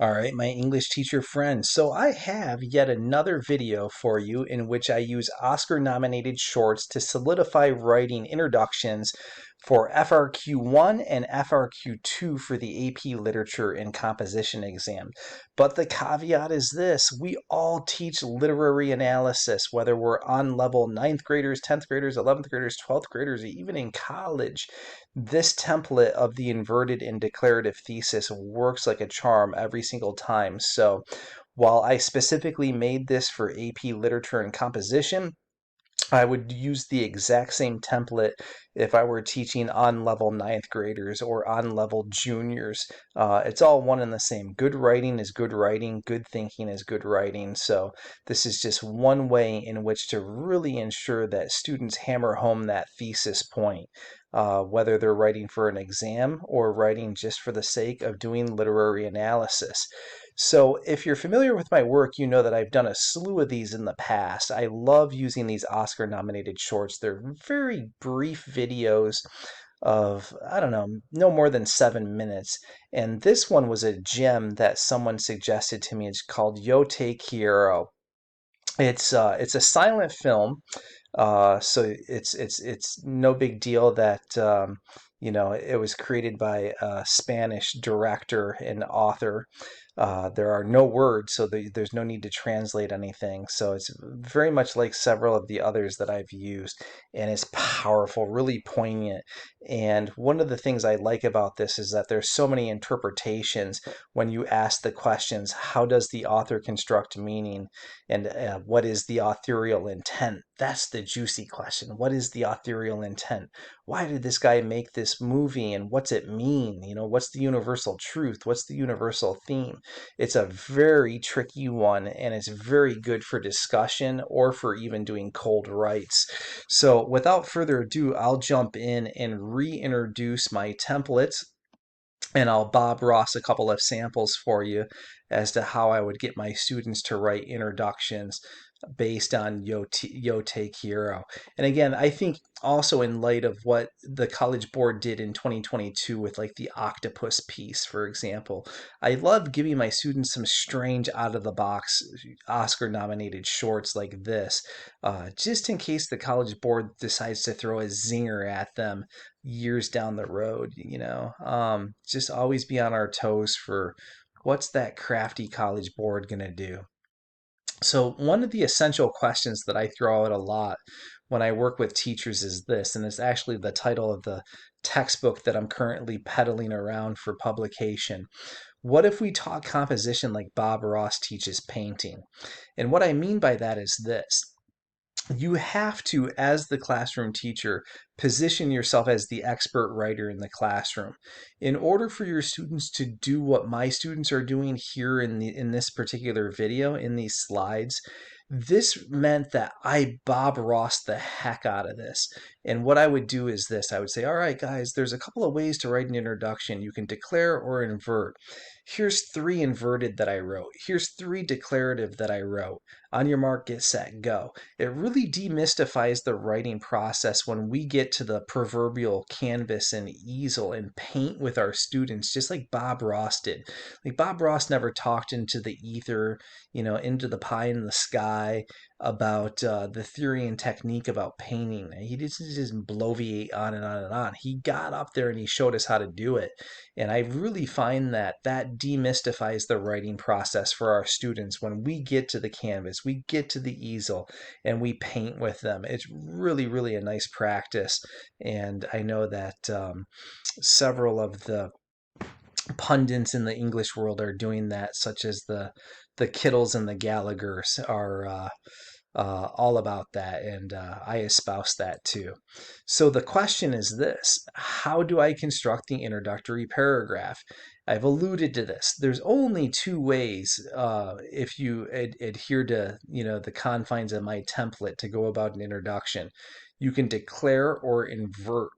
All right, my English teacher friends. So I have yet another video for you in which I use Oscar-nominated shorts to solidify writing introductions for FRQ1 and FRQ2 for the AP Literature and Composition exam. But the caveat is this: we all teach literary analysis, whether we're on level 9th graders, 10th graders, 11th graders, 12th graders, even in college. This template of the inverted and declarative thesis works like a charm every single time. So while I specifically made this for AP Literature and Composition, I would use the exact same template if I were teaching on level 9th graders or on level juniors. It's all one and the same. Good writing is good writing. Good thinking is good writing. So this is just one way in which to really ensure that students hammer home that thesis point, whether they're writing for an exam or writing just for the sake of doing literary analysis. So if you're familiar with my work, you know that I've done a slew of these in the past. I love using these Oscar-nominated shorts. They're very brief videos of, I don't know, no more than 7 minutes. And this one was a gem that someone suggested to me. It's called Yo Te Quiero. It's a silent film, so it's no big deal that it was created by a Spanish director and author. There are no words, so there's no need to translate anything. So it's very much like several of the others that I've used, and it's powerful, really poignant. And one of the things I like about this is that there's so many interpretations when you ask the questions: how does the author construct meaning? And what is the authorial intent? That's the juicy question. What is the authorial intent? Why did this guy make this movie, and what's it mean? What's the universal truth? What's the universal theme? It's a very tricky one, and it's very good for discussion or for even doing cold writes. So without further ado, I'll jump in and reintroduce my templates, and I'll Bob Ross a couple of samples for you as to how I would get my students to write introductions based on Yo Te Quiero. And again, I think also in light of what the College Board did in 2022 with like the octopus piece, for example, I love giving my students some strange out of the box Oscar nominated shorts like this, just in case the College Board decides to throw a zinger at them years down the road. Just always be on our toes for what's that crafty College Board going to do. So one of the essential questions that I throw out a lot when I work with teachers is this, and it's actually the title of the textbook that I'm currently peddling around for publication. What if we taught composition like Bob Ross teaches painting? And what I mean by that is this: you have to, as the classroom teacher, position yourself as the expert writer in the classroom. In order for your students to do what my students are doing here in this particular video, in these slides, this meant that I Bob Ross the heck out of this. And what I would do is this: I would say, all right, guys, there's a couple of ways to write an introduction. You can declare or invert. Here's 3 inverted that I wrote. Here's 3 declarative that I wrote. On your mark, get set, go. It really demystifies the writing process when we get to the proverbial canvas and easel and paint with our students, just like Bob Ross did. Like Bob Ross never talked into the ether, into the pie in the sky about the theory and technique about painting. He didn't just bloviate on and on and on. He got up there and he showed us how to do it. And I really find that demystifies the writing process for our students when we get to the canvas, we get to the easel, and we paint with them. It's really, really a nice practice. And I know that several of the pundits in the English world are doing that, such as the Kittles and the Gallaghers are all about that, and I espouse that too. So the question is this: how do I construct the introductory paragraph? I've alluded to this. There's only 2 ways, if you adhere to the confines of my template, to go about an introduction. You can declare or invert.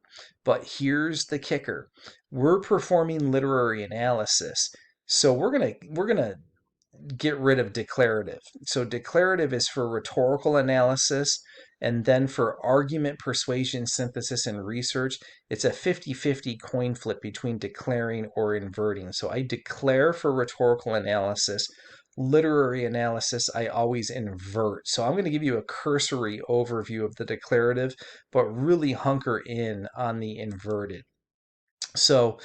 But here's the kicker: we're performing literary analysis, so we're gonna get rid of declarative. So declarative is for rhetorical analysis. And then for argument, persuasion, synthesis, and research, it's a 50-50 coin flip between declaring or inverting. So I declare for rhetorical analysis. Literary analysis, I always invert. So I'm going to give you a cursory overview of the declarative, but really hunker in on the inverted. So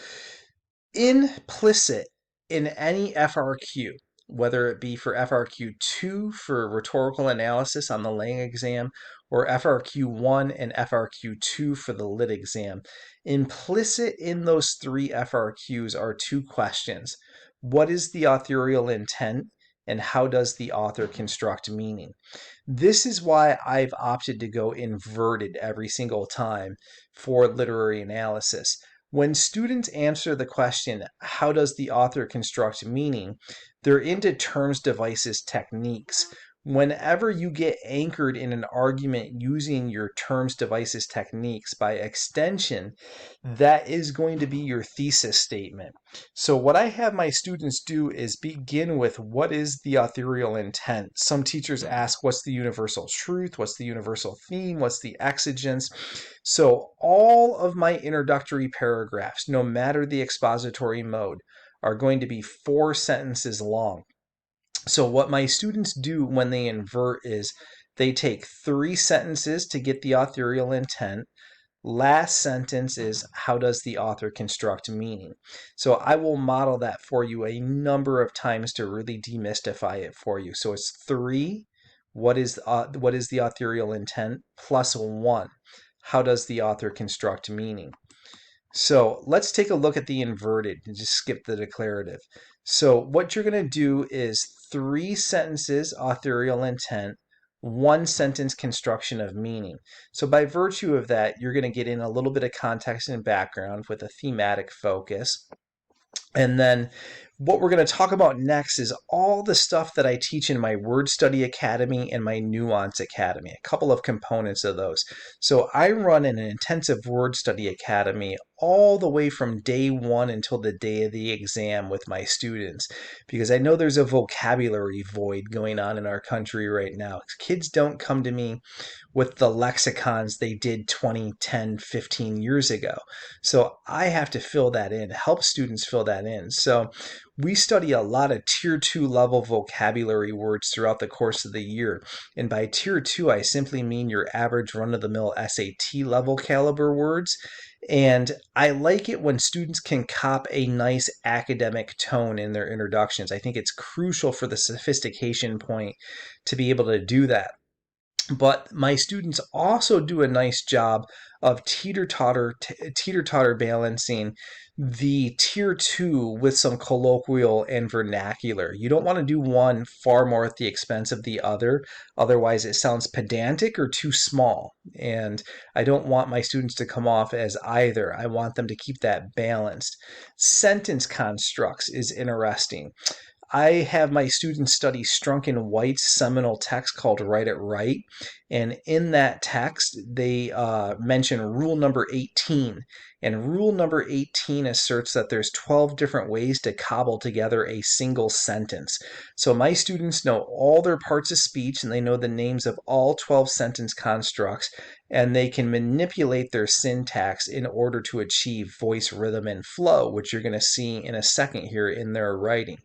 implicit in any FRQ, whether it be for FRQ2 for rhetorical analysis on the Lang exam, or FRQ1 and FRQ2 for the lit exam, implicit in those three FRQs are two questions. What is the authorial intent, and how does the author construct meaning? This is why I've opted to go inverted every single time for literary analysis. When students answer the question, how does the author construct meaning, they're into terms, devices, techniques. Whenever you get anchored in an argument using your terms, devices, techniques, by extension, that is going to be your thesis statement. So what I have my students do is begin with, what is the authorial intent? Some teachers ask, what's the universal truth? What's the universal theme? What's the exigence? So all of my introductory paragraphs, no matter the expository mode, are going to be 4 sentences long. So what my students do when they invert is they take 3 sentences to get the authorial intent. Last sentence is, how does the author construct meaning? So I will model that for you a number of times to really demystify it for you. So it's 3, what is the authorial intent, plus 1, how does the author construct meaning? So let's take a look at the inverted and just skip the declarative. So what you're going to do is 3 sentences authorial intent, 1 sentence construction of meaning. So by virtue of that, you're going to get in a little bit of context and background with a thematic focus. And then what we're going to talk about next is all the stuff that I teach in my Word Study Academy and my Nuance Academy, a couple of components of those. So I run an intensive Word Study Academy all the way from day 1 until the day of the exam with my students, because I know there's a vocabulary void going on in our country right now. Kids don't come to me with the lexicons they did 20, 10, 15 years ago. So I have to fill that in, help students fill that in. So we study a lot of tier 2 level vocabulary words throughout the course of the year. And by tier 2, I simply mean your average run-of-the-mill SAT level caliber words. And I like it when students can cop a nice academic tone in their introductions. I think it's crucial for the sophistication point to be able to do that. But my students also do a nice job of teeter-totter balancing the tier 2 with some colloquial and vernacular. You don't want to do one far more at the expense of the other. Otherwise, it sounds pedantic or too small. And I don't want my students to come off as either. I want them to keep that balanced. Sentence constructs is interesting. I have my students study Strunk and White's seminal text called Write It Right. And in that text, they mention rule number 18. And rule number 18 asserts that there's 12 different ways to cobble together a single sentence. So my students know all their parts of speech, and they know the names of all 12 sentence constructs, and they can manipulate their syntax in order to achieve voice, rhythm, and flow, which you're going to see in a second here in their writing.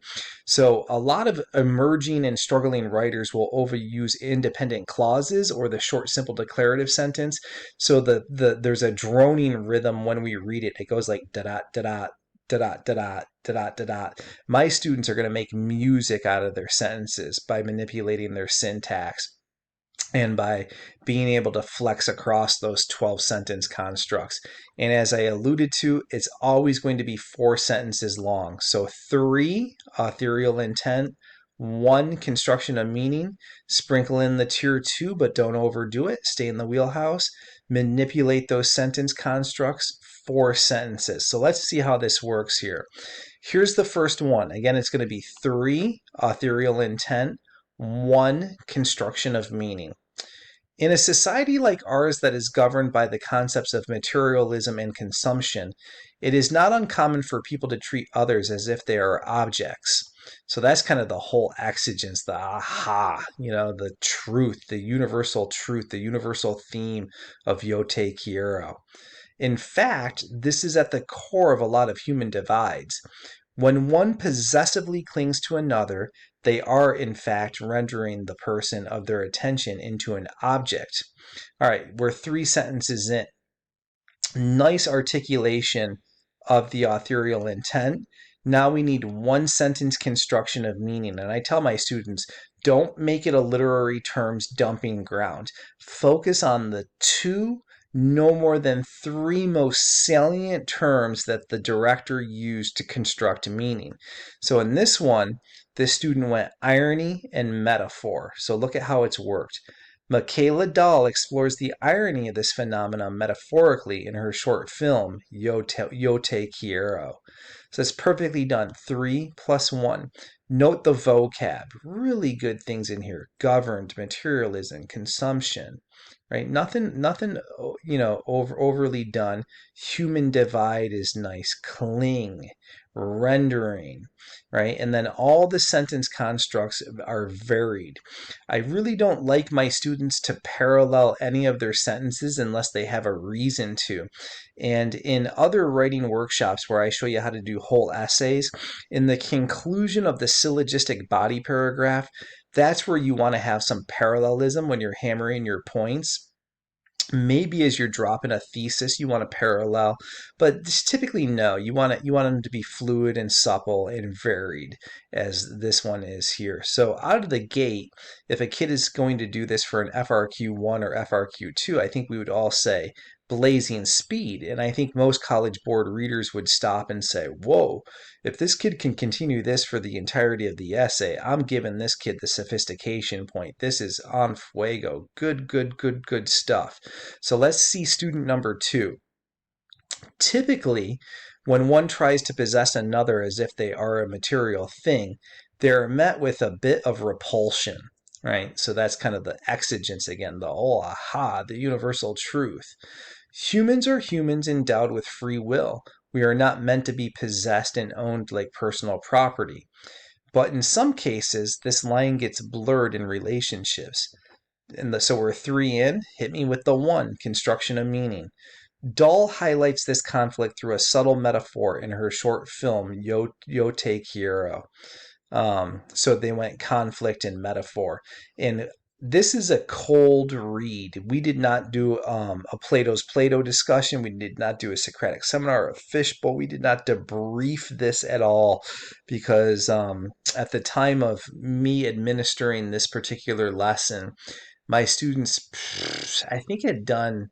So a lot of emerging and struggling writers will overuse independent clauses or the short, simple declarative sentence. So there's a droning rhythm when we read it. It goes like da-da, da-da, da-da, da-da, da-da, da-da. My students are going to make music out of their sentences by manipulating their syntax and by being able to flex across those 12 sentence constructs. And as I alluded to, it's always going to be 4 sentences long. So 3, authorial intent, 1, construction of meaning, sprinkle in the tier 2, but don't overdo it, stay in the wheelhouse, manipulate those sentence constructs, 4 sentences. So let's see how this works here. Here's the first one. Again, it's going to be 3, authorial intent, 1, construction of meaning. In a society like ours that is governed by the concepts of materialism and consumption, it is not uncommon for people to treat others as if they are objects. So that's kind of the whole exigence, the aha, the truth, the universal truth, the universal theme of Quiero. In fact, this is at the core of a lot of human divides. When one possessively clings to another, they are in fact rendering the person of their attention into an object. All right, we're 3 sentences in. Nice articulation of the authorial intent. Now we need 1 sentence construction of meaning. And I tell my students, don't make it a literary terms dumping ground. Focus on the 2, no more than 3 most salient terms that the director used to construct meaning. So in this one, this student went irony and metaphor. So look at how it's worked. Michaela Dahl explores the irony of this phenomenon metaphorically in her short film, Yo Te Quiero. So it's perfectly done. 3 plus 1. Note the vocab. Really good things in here. Governed, materialism, consumption, right? Nothing, overly done. Human divide is nice. Cling, rendering, right? And then all the sentence constructs are varied. I really don't like my students to parallel any of their sentences unless they have a reason to. And in other writing workshops where I show you how to do whole essays, in the conclusion of the syllogistic body paragraph, that's where you want to have some parallelism when you're hammering your points. Maybe as you're dropping a thesis, you want to parallel, but typically no. You want them to be fluid and supple and varied, as this one is here. So out of the gate, if a kid is going to do this for an FRQ1 or FRQ2, I think we would all say blazing speed. And I think most College Board readers would stop and say, whoa, if this kid can continue this for the entirety of the essay, I'm giving this kid the sophistication point. This is on fuego. Good, good, good, good stuff. So let's see student number 2. Typically, when one tries to possess another as if they are a material thing, they're met with a bit of repulsion, right? So that's kind of the exigence again, the oh, aha, the universal truth. Humans are humans endowed with free will. We are not meant to be possessed and owned like personal property. But in some cases, this line gets blurred in relationships. So we're 3 in. Hit me with the 1, construction of meaning. Dahl highlights this conflict through a subtle metaphor in her short film, Yo Te Quiero. So they went conflict and metaphor. And this is a cold read. We did not do a Plato's Plato discussion. We did not do a Socratic seminar or a fishbowl. We did not debrief this at all because at the time of me administering this particular lesson, my students, I think, had done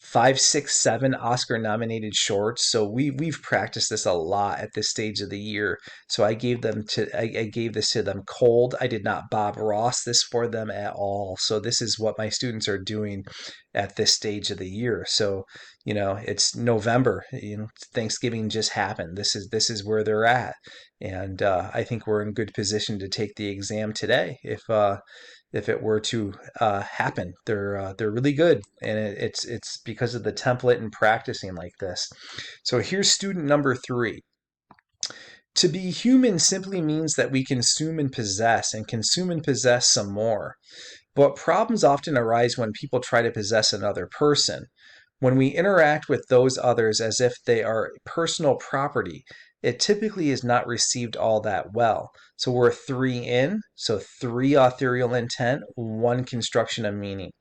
5, 6, 7 Oscar-nominated shorts. So we've practiced this a lot at this stage of the year. So I gave this to them cold. I did not Bob Ross this for them at all. So this is what my students are doing at this stage of the year. So it's November. Thanksgiving just happened. This is where they're at, and I think we're in good position to take the exam today if it were to happen. They're really good, and it's because of the template and practicing like this. So here's student number 3. To be human simply means that we consume and possess some more. But problems often arise when people try to possess another person. When we interact with those others as if they are personal property, it typically is not received all that well. So we're 3 in, so 3 authorial intent, 1 construction of meaning.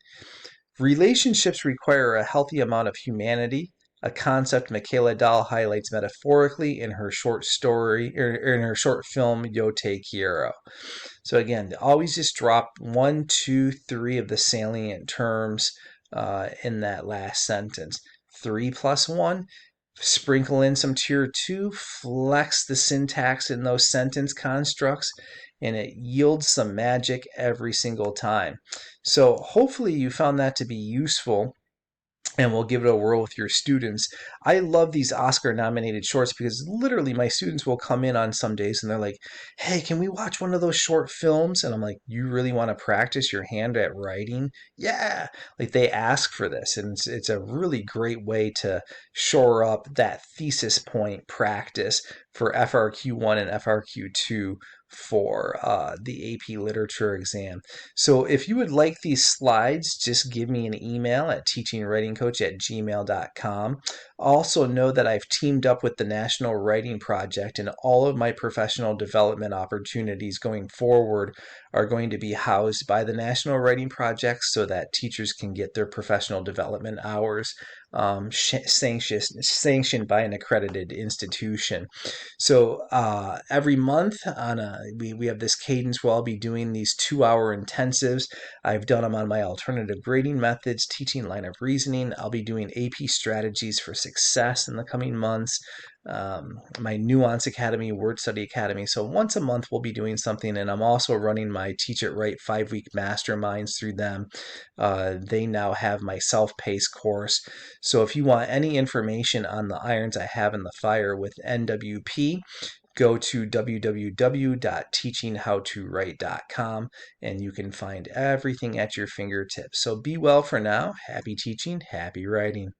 Relationships require a healthy amount of humanity, a concept Michaela Dahl highlights metaphorically in her short story, or in her short film, Yo Te Quiero. So again, always just drop 1, 2, 3 of the salient terms in that last sentence. 3 plus 1, sprinkle in some tier 2, flex the syntax in those sentence constructs, and it yields some magic every single time. So hopefully you found that to be useful, and we'll give it a whirl with your students. I love these Oscar-nominated shorts because literally my students will come in on some days and they're like, hey, can we watch one of those short films? And I'm like, you really want to practice your hand at writing? Yeah. Like they ask for this, and it's a really great way to shore up that thesis point practice for FRQ1 and FRQ2 for the AP Literature exam. So if you would like these slides, just give me an email at teachingwritingcoach@gmail.com. Also know that I've teamed up with the National Writing Project, and all of my professional development opportunities going forward are going to be housed by the National Writing Project so that teachers can get their professional development hours sanctioned by an accredited institution. So every month we have this cadence where I'll be doing these 2-hour intensives. I've done them on my alternative grading methods, teaching line of reasoning. I'll be doing AP strategies for success in the coming months. My Nuance Academy, Word Study Academy. So once a month we'll be doing something, and I'm also running my Teach It Right 5-week masterminds through them. They now have my self-paced course. So if you want any information on the irons I have in the fire with NWP, go to www.teachinghowtowrite.com and you can find everything at your fingertips. So be well for now. Happy teaching, happy writing.